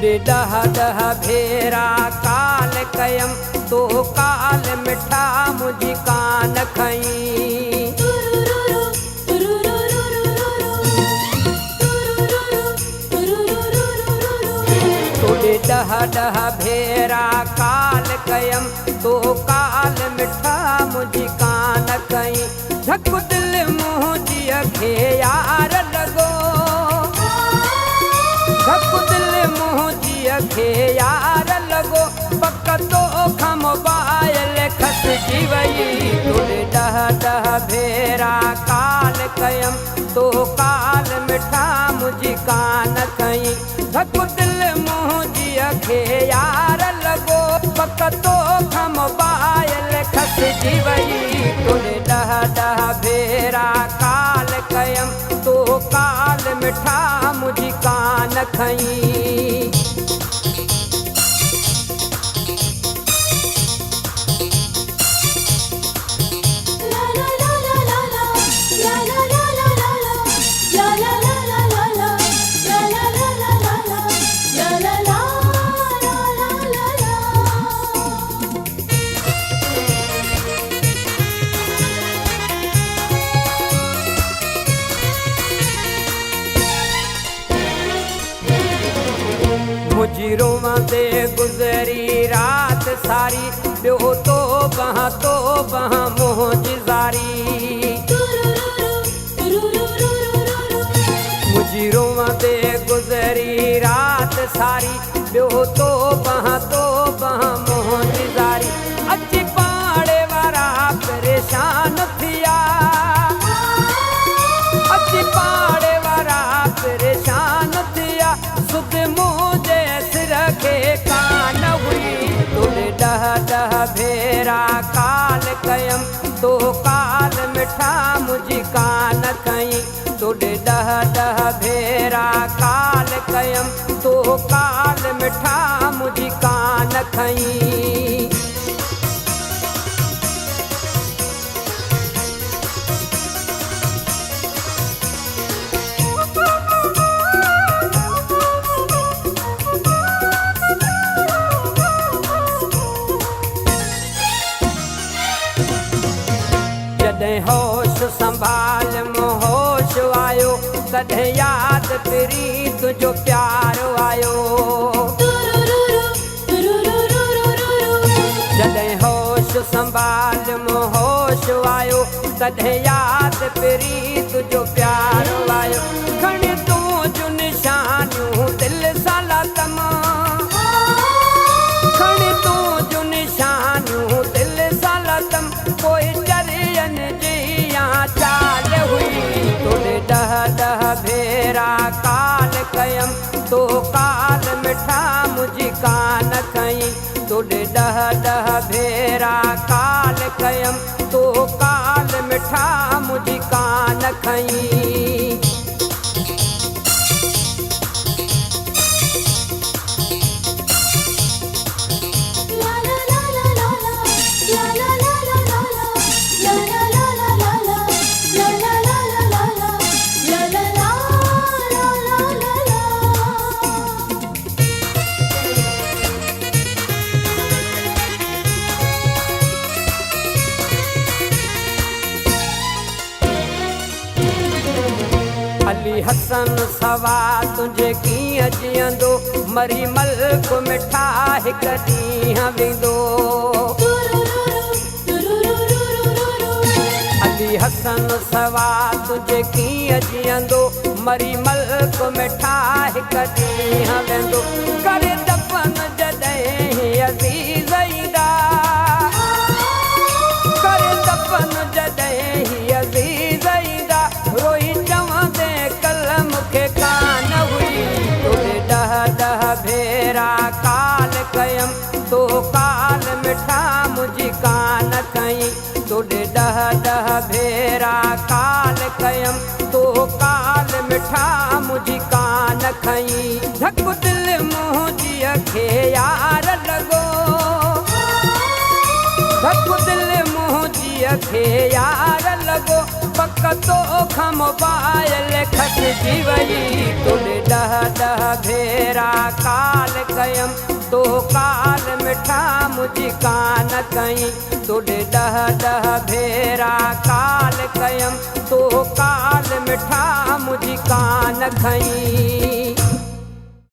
तोॾे ॾह ॾह भेरा काल कयम तो काल मिठा मुंहिंजी कान खईं। तोॾे ॾह ॾह भेरा काल कयम तो काल मिठा मुंहिंजी कान कईं। धक दिल मुंहिंजीअ खे यार लॻो, धक दिल मुंहिंजीअ खे यार लॻो, पक तोखां मोबाइल खसिजी वई। तोॾे ॾह ॾह भेरा काल कयम तो काल मिठा मुंहिंजी कान खईं। धक दिल मुंहिंजीअ खे यार लॻो, पक तोखां मोबाइल खसिजी वई। तोॾे ॾह ॾह भेरा काल कयम तो काल मिठा मुंहिंजी कान खईं। मुंहिंजी रोवंदे गुज़री रात सारी, ॿियो तो बह मुंहिंजी ज़ारी। मुंहिंजी रोवंदे गुज़री रात सारी, ॿियो तो बह मुंहिंजी ज़ारी। अची पाड़े वारा परेशान थिया, अची पाड़े वारा परेशान थिया, सुध मुंहिंजे सिर खे कान हुई। तोॾे ॾह ॾह भेरा काल कयम तो काल मिठा मुंहिंजी कान खईं। तोॾे ॾह ॾह भेरा काल कयम तो काल मिठा मुंहिंजी कान खईं। जॾहिं होश संभाल होश आयो, तॾहिं यादि प्रीत जो प्यार आयो। जॾहिं होश संभाल होश आयो, तॾहिं यादि प्रीत जो प्यार आयो। खणी तूं जूं निशानियूं दिल सां लातम, खणी तूं जूं निशानियूं दिल सां लातम, कोई चरियन जी चाल हुई। तोॾे ॾह ॾह भेरा काल कयम तो काल मिठा मुंहिंजी कान खईं। तोॾे ॾह ॾह भेरा काल कयम तो काल मिठा मुंहिंजी कान खईं। अली हसन सवा तुंहिंजे कीअं जीअंदो, मरी मल्क मिठा हिकु ॾींहुं वेंदो। अली हसन सवा तुंहिंजे कीअं जीअंदो, मरी मल्क मिठा हिकु ॾींहुं वेंदो। करे दफ़न जॾहिं अज़ीज़ ईंदा, करे दफ़न जॾहिं अज़ीज़ ईंदा, रोई चवंदे कल मूंखे कान हुई। तोॾे ॾह ॾह भेरा काल कयम तो काल मिठा मुंहिंजी कान खईं। तोॾे ॾह ॾह भेरा काल कयम तो काल मिठा मुंहिंजी कान खईं। धक दिल मुंहिंजीअ खे यार लॻो, धक दिल मुंहिंजीअ खे यार लॻो, पक तोखां मोबाइल खसिजी वई। तोॾे ॾह ॾह डह भेरा काल कयम तो काल मिठा मुझी कान कई तोड़े डह भेरा काल कयम तो काल मिठा मुझी कान खई।